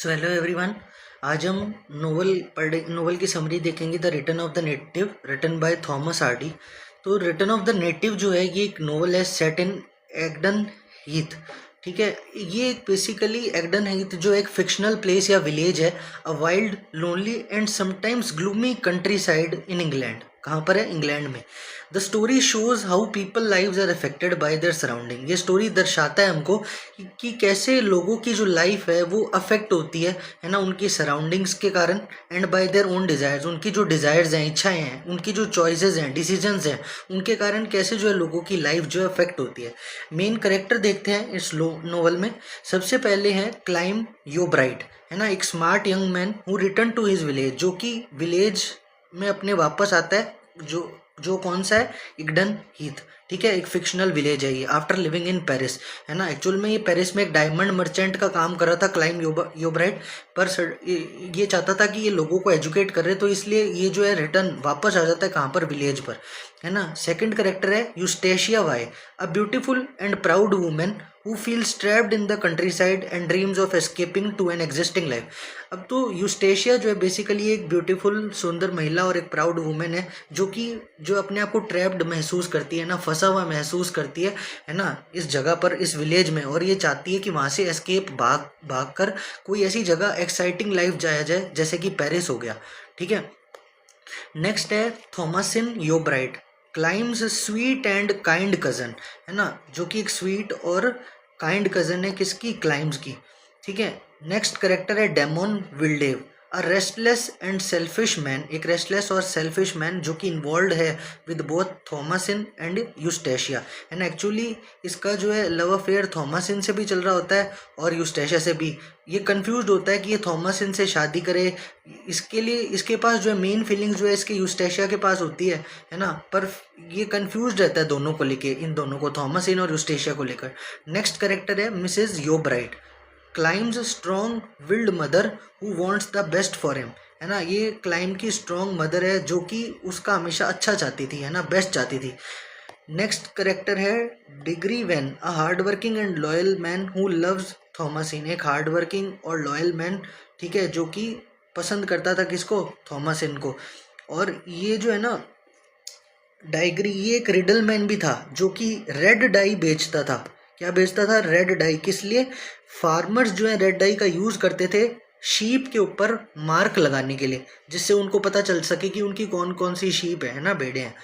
So hello everyone. आज हम novel की समरी देखेंगे, the return of the native, written by Thomas Hardy. तो रिटर्न ऑफ द नेटिव जो है ये एक नोवेल है सेट इन एगडन हीथ। ठीक है, ये बेसिकली एगडन हीथ जो एक फिक्शनल प्लेस या विलेज है, a wild lonely and sometimes gloomy countryside in England. कहाँ पर है? इंग्लैंड में। The story shows how people lives are affected by their surrounding. ये स्टोरी दर्शाता है हमको कि कैसे लोगों की जो लाइफ है वो अफेक्ट होती है ना, उनकी सराउंडिंग्स के कारण, and bye their own desires. उनकी जो डिज़ायर्स हैं, इच्छाएं हैं, उनकी जो चॉइसेस हैं, डिसीजंस हैं, उनके कारण कैसे जो है लोगों की लाइफ जो है अफेक्ट होती है। मेन करेक्टर देखते हैं इस नोवेल में। सबसे पहले है क्लाइम योब्राइट, है ना, एक smart young man who return to his village, जो कि विलेज में अपने वापस आता है, जो जो कौन सा है? इगडन हीथ। ठीक है, एक फिक्शनल विलेज है ये, आफ्टर लिविंग इन पेरिस, है ना। एक्चुअल में ये पेरिस में एक डायमंड मर्चेंट का काम कर रहा था क्लाइम योब्राइट, पर ये चाहता था कि ये लोगों को एजुकेट करे, तो इसलिए ये जो है रिटर्न वापस आ जाता है कहाँ पर? विलेज पर, है ना। सेकंड करेक्टर है Eustacia Vye, a beautiful and proud women who feels trapped in the countryside and dreams of escaping to an existing life। अब तो यूस्टेशिया जो है बेसिकली एक ब्यूटीफुल सुंदर महिला और एक प्राउड वुमेन है, जो अपने आप को ट्रैप्ड महसूस करती है ना, फंसा हुआ महसूस करती है ना, इस जगह पर, इस विलेज में, और ये चाहती है कि वहाँ से एस्केप भाग कर कोई ऐसी जगह एक्साइटिंग लाइफ जाया जाए जैसे कि पेरिस हो गया। ठीक है। नेक्स्ट है Thomasin Yeobright, Clym's sweet and kind cousin, है ना, जो कि एक स्वीट और काइंड कजन है किसकी? क्लाइम्स की। ठीक है। नेक्स्ट करेक्टर है Damon Wildeve, a restless and selfish man, एक रेस्टलेस और सेल्फिश मैन जो कि इन्वॉल्व है with both Thomasin and Eustacia, है ना। एक्चुअली इसका जो है लव अफेयर थॉमसिन से भी चल रहा होता है और यूस्टेशिया से भी। ये कंफ्यूज होता है कि ये थॉमसिन से शादी करे, इसके लिए इसके पास जो है मेन फीलिंग्स जो है इसके यूस्टेशिया के पास होती है ना, पर ये कंफ्यूज रहता है दोनों को लेके, इन दोनों को, थॉमसिन और यूस्टेशिया को लेकर। नेक्स्ट करेक्टर है Mrs Yeobright, Clym's strong willed mother who wants the best for him, है ना। ये क्लाइम की स्ट्रॉन्ग मदर है जो कि उसका हमेशा अच्छा चाहती थी, है ना, बेस्ट चाहती थी। नेक्स्ट करेक्टर है Diggory Venn, a hard working and loyal man who loves Thomasin, एक हार्ड वर्किंग और लॉयल मैन, ठीक है, जो कि पसंद करता था किसको? थॉमसिन को। और ये जो है ना डाइग्री, ये एक रिडल मैन भी था जो कि रेड डाई बेचता था। क्या बेचता था? Red dye. किस लिए? फार्मर्स जो है रेड डाई का यूज करते थे शीप के ऊपर मार्क लगाने के लिए, जिससे उनको पता चल सके कि उनकी कौन कौन सी शीप है ना, भेड़े हैं।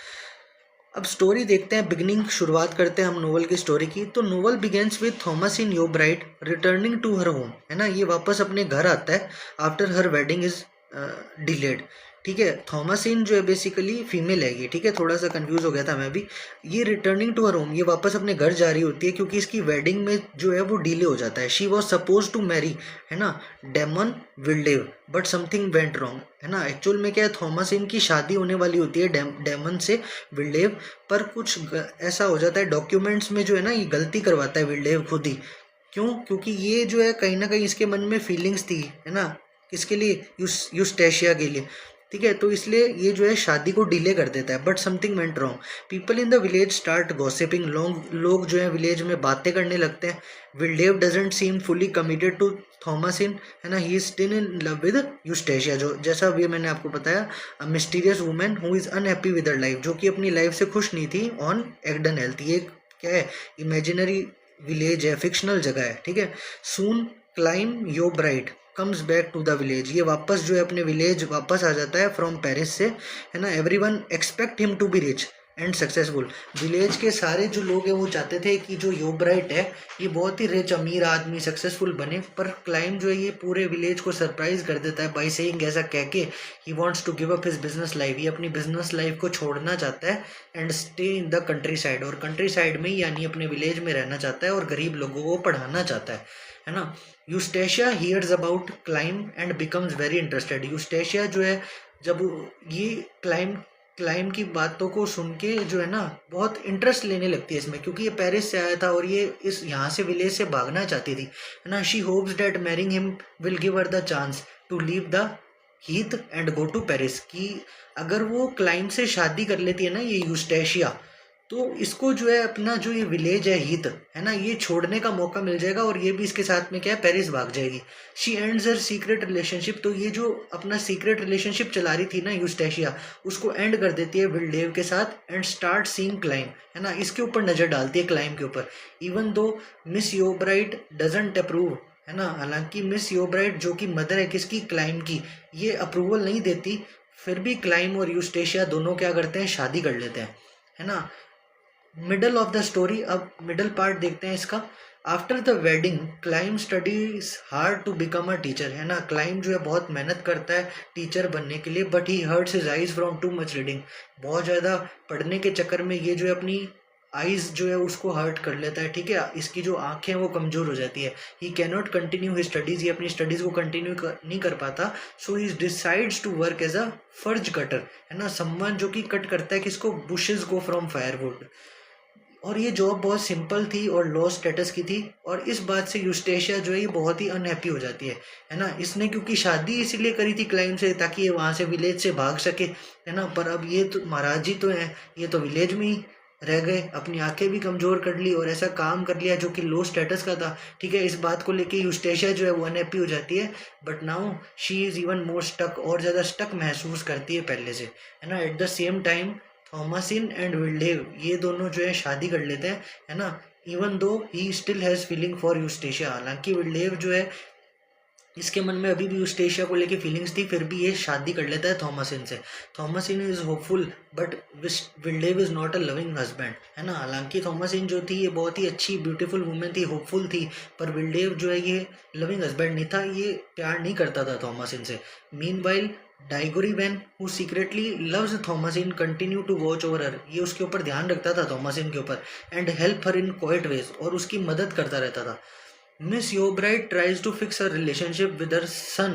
अब स्टोरी देखते हैं, बिगनिंग, शुरुआत करते हैं हम नोवेल की स्टोरी की। तो novel begins with Thomasin Yeobright returning to her home, है ना, ये वापस अपने घर आता है after her wedding is delayed. ठीक है। थॉमसिन जो है बेसिकली फीमेल है ये, ठीक है, थोड़ा सा कंफ्यूज हो गया था मैं भी। ये रिटर्निंग टू हर होम, ये वापस अपने घर जा रही होती है क्योंकि इसकी वेडिंग में जो है वो डिले हो जाता है। She was suppose to marry, है ना, Damon Wildeve, but something went wrong, है ना। एक्चुअल में क्या है, थॉमसिन की शादी होने वाली होती है डेमन से, विल्डेव, पर कुछ ऐसा हो जाता है डॉक्यूमेंट्स में, जो है ना, ये गलती करवाता है विल्डेव खुद ही। क्यों? क्योंकि ये जो है कहीं ना कहीं इसके मन में फीलिंग्स थी, है ना, किसके लिए? यूस्टेशिया के लिए। ठीक है, तो इसलिए ये जो है शादी को डिले कर देता है, but something went wrong. People in the village start gossiping, लोग जो है विलेज में बातें करने लगते हैं। Wildeve doesn't seem fully committed to Thomasin, है ना, he is still in love with Eustacia, जो जैसा अभी मैंने आपको बताया, a mysterious women who is unhappy with her life, जो कि अपनी लाइफ से खुश नहीं थी ऑन एगडन हेल्थ। ये क्या है? इमेजिनरी विलेज है, फिक्शनल जगह है। ठीक है। Soon Clym Yeobright comes back to the village, ये वापस जो है अपने विलेज वापस आ जाता है फ्रॉम पेरिस से, है ना। Everyone expect him to be rich and successful, village के सारे जो लोग हैं वो चाहते थे कि जो योब्राइट है ये बहुत ही रिच, अमीर आदमी, सक्सेसफुल बने। पर क्लाइम जो है ये पूरे विलेज को सरप्राइज कर देता है बाई सेइंग, ऐसा कह के, he wants to give up his business life, ये अपनी बिजनेस लाइफ को छोड़ना चाहता है, and stay in the countryside, और कंट्री साइड में यानी अपने विलेज में रहना चाहता है और गरीब लोगों को पढ़ाना चाहता है ना। Eustacia hears about Clym and becomes very interested, Eustacia जो है जब ये क्लाइम की बातों को सुन के जो है ना बहुत इंटरेस्ट लेने लगती है इसमें, क्योंकि ये पेरिस से आया था और ये इस यहाँ से विलेज से भागना चाहती थी, है ना। She hopes that marrying him will give her the chance to leave the heath and go to Paris, कि अगर वो क्लाइम से शादी कर लेती है ना ये यूस्टेशिया, तो इसको जो है अपना जो ये विलेज है हीथ, है ना, ये छोड़ने का मौका मिल जाएगा और ये भी इसके साथ में क्या है, पेरिस भाग जाएगी। She ends her secret relationship, तो ये जो अपना सीक्रेट रिलेशनशिप चला रही थी ना यूस्टेशिया, उसको एंड कर देती है विल्डेव के साथ एंड स्टार्ट सीइंग क्लाइम, है ना, इसके ऊपर नजर डालती है क्लाइम के ऊपर। Even though miss योब्राइट doesn't approve, है ना, हालांकि मिस योब्राइट जो कि मदर है किसकी, क्लाइम की, ये अप्रूवल नहीं देती, फिर भी क्लाइम और यूस्टेशिया दोनों क्या करते हैं, शादी कर लेते हैं, है ना। मिडल ऑफ द स्टोरी, अब मिडल पार्ट देखते हैं इसका। After the wedding Clym studies hard to become a teacher, है ना, क्लाइम जो है बहुत मेहनत करता है टीचर बनने के लिए, but he hurts his eyes from too much reading, बहुत ज़्यादा पढ़ने के चक्कर में ये जो है अपनी आईज जो है उसको हर्ट कर लेता है, ठीक है, इसकी जो आंखें वो कमज़ोर हो जाती है। He can not continue his studies, ये अपनी स्टडीज़ को कंटिन्यू नहीं कर पाता। So he decides to work as a furze cutter, है ना, सम्मान जो कि कट करता है किसको, बुशेस को फ्रॉम फायरवुड। और ये जॉब बहुत सिंपल थी और लो स्टेटस की थी, और इस बात से यूस्टेशिया जो है ये बहुत ही अनहैप्पी हो जाती है ना। इसने क्योंकि शादी इसीलिए करी थी क्लाइम से ताकि ये वहाँ से विलेज से भाग सके, है ना, पर अब ये तो महाराज जी तो हैं, ये तो विलेज में ही रह गए, अपनी आंखें भी कमज़ोर कर ली और ऐसा काम कर लिया जो कि लो स्टेटस का था, ठीक है। इस बात को लेके यूस्टेशिया जो है वो अनहैप्पी हो जाती है, but now she is even more stuck, और ज़्यादा स्टक महसूस करती है पहले से, है ना। At the same time Thomasin and Wildeve ये दोनों जो है शादी कर लेते हैं, है ना। Even though he still has feeling for Eustacia, हालांकि विल्डेव जो है इसके मन में अभी भी यूस्टेशिया को लेके फीलिंग्स थी, फिर भी ये शादी कर लेता है थॉमसिन से। Thomasin is hopeful but Wildeve is not a loving husband, है ना, हालांकि थॉमसिन जो थी ये बहुत ही अच्छी ब्यूटीफुल वुमेन थी, होपफुल थी, पर विल्डेव जो है ये लविंग हस्बैंड नहीं था, ये प्यार नहीं करता था थॉमसिन से। Meanwhile Diggory Venn who secretly loves Thomasin continue to watch over her, ये उसके ऊपर ध्यान रखता था थॉमसिन के ऊपर, and help her in quiet ways, और उसकी मदद करता रहता था। Miss Yeobright tries to fix a relationship with her son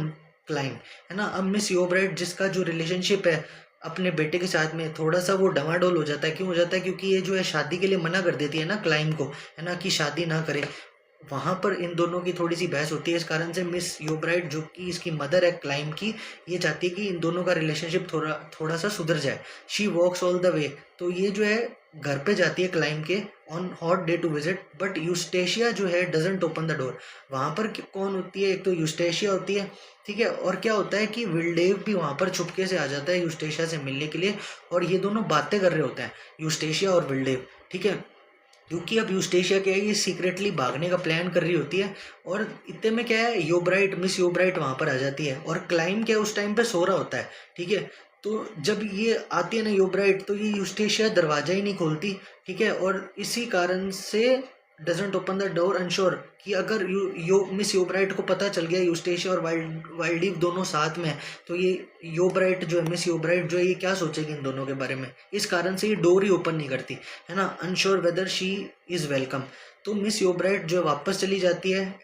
Clym, है ना। अब मिस योब्राइट जिसका जो रिलेशनशिप है अपने बेटे के साथ में थोड़ा सा वो डमाडोल हो जाता है, क्यों हो जाता है, क्योंकि ये जो है शादी के लिए मना कर देती है ना क्लाइम को, है ना, कि शादी ना करे। वहाँ पर इन दोनों की थोड़ी सी बहस होती है, इस कारण से मिस योब्राइट जो कि इसकी मदर है क्लाइम की, ये चाहती है कि इन दोनों का रिलेशनशिप थोड़ा सा सुधर जाए। She walks all the way, तो ये जो है घर पे जाती है क्लाइम के on hot day to visit, but Eustacia जो है डजंट ओपन द डोर। वहाँ पर कौन होती है, एक तो यूस्टेशिया होती है, ठीक है, और क्या होता है कि विल्डेव भी वहाँ पर छुपके से आ जाता है यूस्टेशिया से मिलने के लिए, और ये दोनों बातें कर रहे होते हैं यूस्टेशिया और विल्डेव, ठीक है, क्योंकि अब यूस्टेशिया क्या है ये सीक्रेटली भागने का प्लान कर रही होती है, और इतने में क्या है योब्राइट मिस योब्राइट वहाँ पर आ जाती है, और क्लाइम क्या उस टाइम पे सो रहा होता है, ठीक है। तो जब ये आती है ना योब्राइट, तो ये यूस्टेशिया दरवाजा ही नहीं खोलती, ठीक है, और इसी कारण से doesn't open the door unsure कि अगर मिस योब्राइट को पता चल गया यूस्टेशिया और वाइल्डीव दोनों साथ में है, तो ये योब्राइट जो है मिस योब्राइट जो है ये क्या सोचेगी इन दोनों के बारे में, इस कारण से ये डोर ही ओपन नहीं करती, है ना। Unsure whether she is welcome, तो मिस योब्राइट जो है वापस चली जाती है,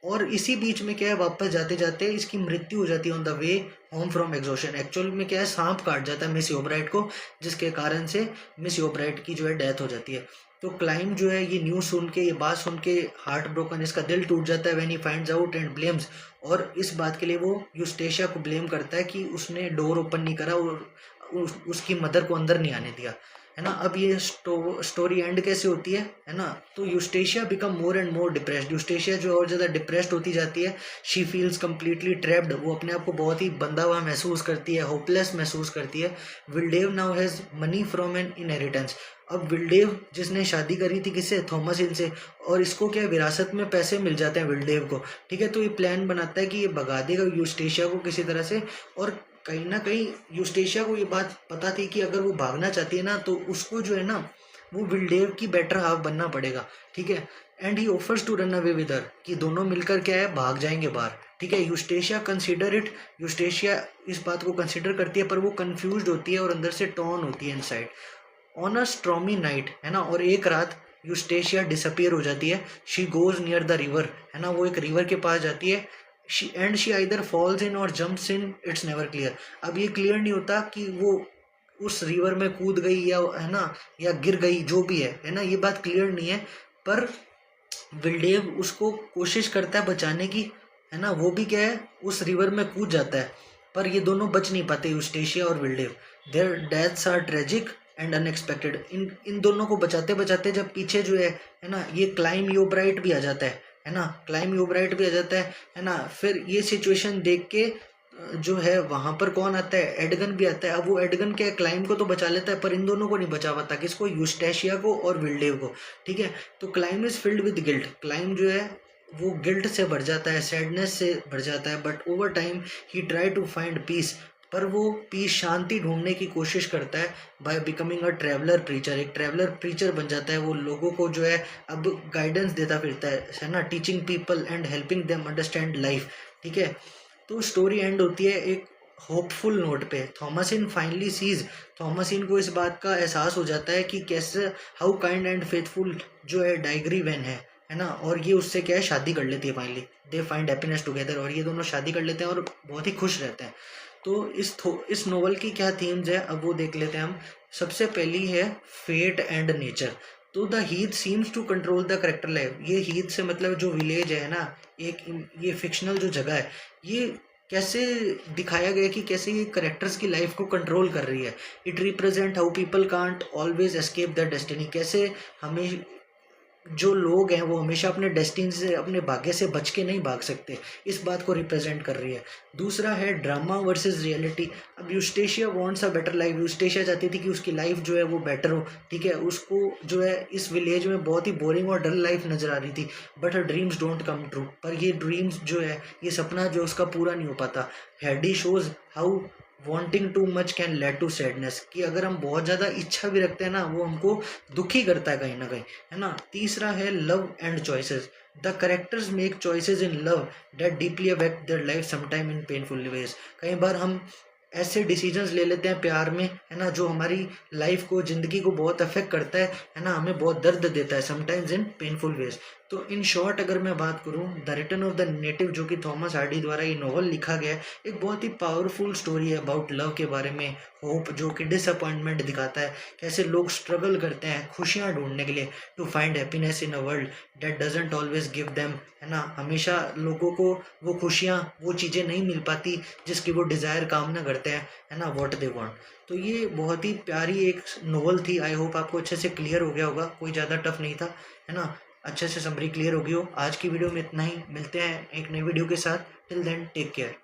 और इसी बीच में क्या है वापस जाते जाते इसकी मृत्यु हो जाती है on the way home from exhaustion. Actual में क्या है सांप काट जाता है मिस योब्राइट को, जिसके कारण से मिस योब्राइट की जो है डेथ हो जाती है। तो क्लाइम जो है ये न्यूज़ सुन के, ये बात सुन के हार्ट ब्रोकन, इसका दिल टूट जाता है when he finds out and blames, और इस बात के लिए वो यूस्टेशिया को ब्लेम करता है कि उसने डोर ओपन नहीं करा और उसकी मदर को अंदर नहीं आने दिया, है ना। अब ये स्टोरी एंड कैसे होती है ना, तो Eustacia become more and more depressed, Eustacia जो और ज़्यादा डिप्रेस्ड होती जाती है। शी फील्स कम्प्लीटली ट्रैप्ड, वो अपने आप को बहुत ही बंधा हुआ महसूस करती है, होपलेस महसूस करती है। Wildeve now has money from an inheritance, अब विल्डेव जिसने शादी करी थी किससे, थॉमसिन से, और इसको क्या विरासत में पैसे मिल जाते हैं विल्डेव को, ठीक है। तो ये प्लान बनाता है कि ये भगा देगा यूस्टेशिया को किसी तरह से, और कहीं ना कहीं यूस्टेशिया को ये बात पता थी कि अगर वो भागना चाहती है ना तो उसको जो है ना वो विल्डेव की बेटर हाफ बनना पड़ेगा, ठीक है। And he offers to run away with her, कि दोनों मिलकर क्या है भाग जाएंगे बाहर, ठीक है। यूस्टेशिया कंसीडर इट, यूस्टेशिया इस बात को कंसीडर करती है, पर वो कंफ्यूज्ड होती है और अंदर से टॉर्न होती है इनसाइड। ऑन अ स्ट्रॉमी नाइट, है ना, और एक रात यूस्टेशिया डिसअपियर हो जाती है। She goes near the river, है ना, वो एक रिवर के पास जाती है। शी आइदर फॉल्स इन और jumps in, it's never clear. अब ये क्लियर नहीं होता कि वो उस रिवर में कूद गई या, है ना, या गिर गई, जो भी है ना, ये बात क्लियर नहीं है। पर विल्डेव उसको कोशिश करता है बचाने की, है ना, वो भी क्या है उस रिवर में कूद जाता है, पर ये दोनों बच नहीं पाते यूस्टेशिया और Wildeve. Their deaths are tragic and unexpected. इन दोनों को बचाते बचाते जब पीछे जो है ना, ये क्लाइम यूब्राइट भी आ जाता है ना, क्लाइम यूब्राइट भी आ जाता है ना। फिर ये सिचुएशन देख के जो है वहां पर कौन आता है, एडगन भी आता है। अब वो एडगन क्या है, क्लाइम को तो बचा लेता है पर इन दोनों को नहीं बचा पाता, किसको, यूस्टेशिया को और विल्डेव को, ठीक है। तो climb is filled with guilt, climb जो है वो गिल्ट से भर जाता है, सैडनेस से भर जाता है, but over time he try to find peace, पर वो पीस, शांति ढूंढने की कोशिश करता है by becoming a traveller preacher, एक ट्रैवलर प्रीचर बन जाता है। वो लोगों को जो है अब गाइडेंस देता फिरता है ना, teaching people and helping them understand life, ठीक है। तो स्टोरी एंड होती है एक होपफुल नोट पे। थॉमसिन फाइनली सीज, थॉमसिन को इस बात का एहसास हो जाता है कि कैसे, हाउ काइंड एंड फेथफुल जो है डाइग्री वैन है ना, और ये उससे क्या है शादी कर लेती है finally, they find happiness together, और ये दोनों शादी कर लेते हैं और बहुत ही खुश रहते हैं। तो इस नोवेल की क्या थीम्स है अब वो देख लेते हैं हम। सबसे पहली है फेट एंड नेचर। तो the heath seems to control the character life, ये हीथ से मतलब जो विलेज है ना, एक ये फिक्शनल जो जगह है, ये कैसे दिखाया गया कि कैसे ये करेक्टर्स की लाइफ को कंट्रोल कर रही है। It represent how people can't always escape the destiny, कैसे हमें जो लोग हैं वो हमेशा अपने डेस्टिनी से, अपने भाग्य से बच के नहीं भाग सकते, इस बात को रिप्रेजेंट कर रही है। दूसरा है ड्रामा वर्सेस रियलिटी। अब यूस्टेशिया वांट्स अ बेटर लाइफ, यूस्टेशिया चाहती थी कि उसकी लाइफ जो है वो बेटर हो, ठीक है। उसको जो है इस विलेज में बहुत ही बोरिंग और डल लाइफ नजर आ रही थी, but her dreams don't come true, पर ये ड्रीम्स जो है, ये सपना जो उसका पूरा नहीं हो पाता। Hardy shows how wanting too much can lead to sadness, कि अगर हम बहुत ज़्यादा इच्छा भी रखते हैं ना, वो हमको दुखी करता है कहीं ना कहीं, है ना। तीसरा है love and choices. The characters make choices in love that deeply affect their life sometime in painful ways. कई बार हम ऐसे डिसीजंस ले लेते हैं प्यार में, है ना, जो हमारी लाइफ को, ज़िंदगी को बहुत अफेक्ट करता है ना, हमें बहुत दर्द देता है, समटाइम्स इन पेनफुल वेज। तो इन शॉर्ट अगर मैं बात करूं, the return of the native जो कि थॉमस हार्डी द्वारा ये नॉवल लिखा गया है, एक बहुत ही पावरफुल स्टोरी है अबाउट लव के बारे में, होप जो कि डिसअपॉइंटमेंट दिखाता है, कैसे लोग स्ट्रगल करते हैं खुशियाँ ढूंढने के लिए, to find happiness in a world that doesn't always give them, है ना। हमेशा लोगों को वो खुशियाँ, वो चीज़ें नहीं मिल पाती जिसकी वो डिज़ायर, कामना करते हैं, है ना, व्हाट दे वांट। तो ये बहुत ही प्यारी एक नोवेल थी। आई होप आपको अच्छे से क्लियर हो गया होगा, कोई ज़्यादा टफ नहीं था, है ना, अच्छे से समरी क्लियर होगी हो। आज की वीडियो में इतना ही, मिलते हैं एक नई वीडियो के साथ। Till then take care.